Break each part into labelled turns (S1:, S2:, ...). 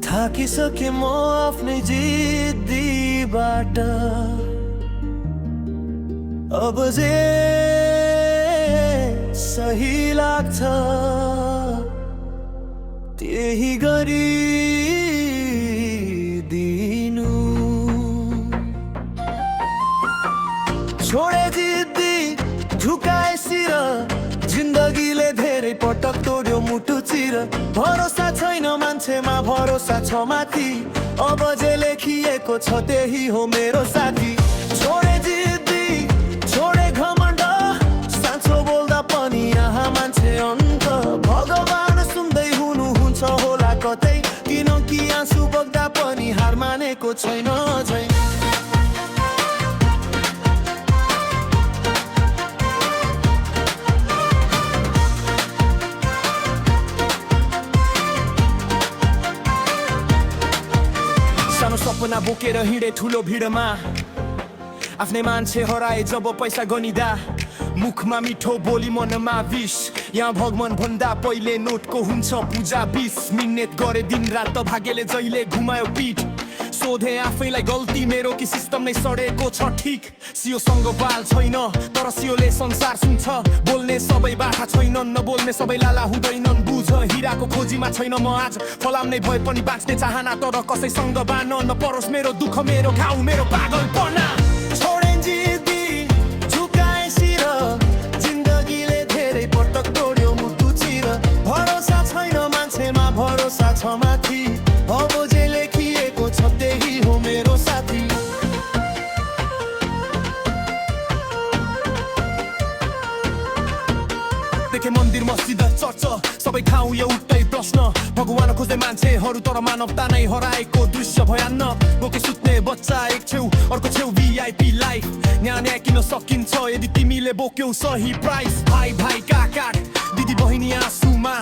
S1: थाकिसके म आफ्नै जिद्दीबाट अब जे सही लाग्छ त्यही गरिदिनु। छोडे जिद्दी झुकाए शिर जिन्दगीले धेरै पटक तोड्यो मुटु चिर। भरोसा छैन मान्छेमा भरोसा छ माथि अब जे लेखिएको छ त्यही हो मेरो साथी। छोडे जिद्दी छोडे घमण्ड साँचो बोल्दा पनि यहाँ मान्छे अन्त। भगवान सुन्दै हुनुहुन्छ होला कतै किनकि आँसु बग्दा पनि हार मानेको छैन अझै। सानो सपना बोकेर हिँडे ठुलो भिडमा आफ्नै मान्छे हराए जब पैसा गनिदा। मुखमा मिठो बोली मनमा विष यहाँ भगवान भन्दा पहिले नोटको हुन्छ पूजा। 20 मिनेट गरे दिन रात भाग्यले जहिले घुमायो पिठ। सोधे आफैलाई गल्ती मेरो कि सिस्टम नै सडेको छ ठिक। सियोसँग बाल छैन तर सियोले संसार सुन्छ। बोल्ने सबै बाठा छैनन् नबोल्ने सबै लाला हुँदैनन्। बुझ हिराको खोजीमा छैन म आज फलाम नै भए पनि बाँच्ने चाहना तर कसैसँग बान नपरोस् मेरो दुःख मेरो घाउ मेरो पागलपना। छोडे जिद्दी झुकाए शिर जिन्दगीले धेरै पटक तोड्यो मुटु चिर। भरोसा छैन मान्छेमा भरोसा छ माथि अब जे लेखिएको छ त्यही हो मेरो साथी। देखे मन्दिर मस्जिद चर्च सबै ठाउँ एउटै प्रश्न। भगवान खोज्दै मान्छेहरू तर मानवता नै हराएको दृश्य भयानक। बोके सुत्ने बच्चा एक छेउ अर्को छेउ भिआइपी लाइफ। न्याय किन सकिन्छ यदि तिमीले बोक्यौ सही प्राइस। भाइ भाइ काका दिदी बहिनी आँसुमा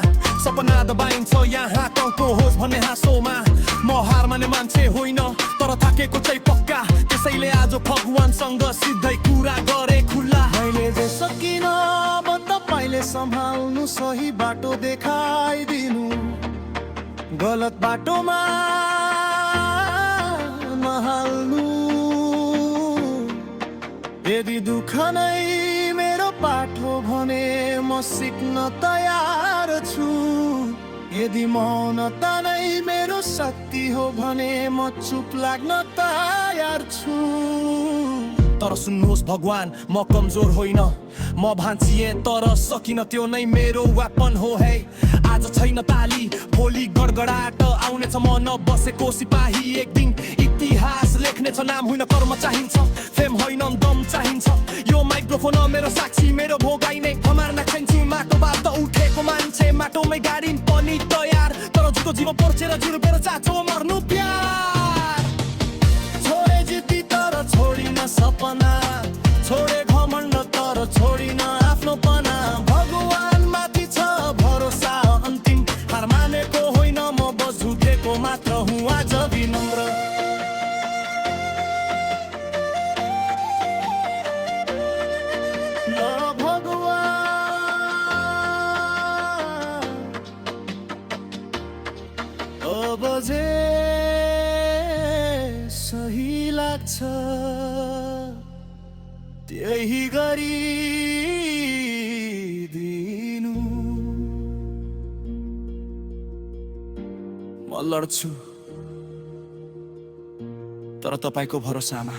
S1: सपना दबाइन्छ यहाँ कौको होस् भन्ने हाँसोमा। म हार माने मान्छे होइन तर थाकेको चाहिँ पक्का त्यसैले आज भगवानसँग सिधै कुरा गरे खुल्ला। मैले जे सकिन अब तपाईँले सम्हाल्नु सही बाटो देखाइदिनु। गलत बाटोमा नहाल्नु। यदि दुःख नै मेरो बाटो भने म सिक्न तयार छु। यदि मौनता नै मेरो शक्ति हो भने म चुप लाग्न तयार छु। तर सुन्नुहोस् भगवान म कमजोर होइन म भाँचिए तर सकिन त्यो नै मेरो वेपन हो। है आज छैन ताली भोलि गडगडाट आउनेछ म नबसेको सिपाही। एक दिन इतिहास लेख्नेछ नाम होइन कर्म चाहिन्छ फेम होइन दम चाहिन्छ। यो माइक्रोफोन मेरो साक्षी मेरो भोगाइ नै हमार्न खान्छु। माटोबाट उठेको मान्छे माटोमै गाडिन् पनि तयार तर जुको जीव पर्छेर जुर्बेर चाचो मर्नु प्यार। छोडे जिद्दी तर छोडिन सपना छोडे घमण्ड तर छोडिन आफ्नोपना। भगवान माथि छ भरोसा अन्तिम हार मानेको होइन म बस झुकेको मात्र हुँ आज विनम्र। अब जे सही लाग्छ त्यही गरिदिनु। म लड्छु तर तपाईको भरोसामा।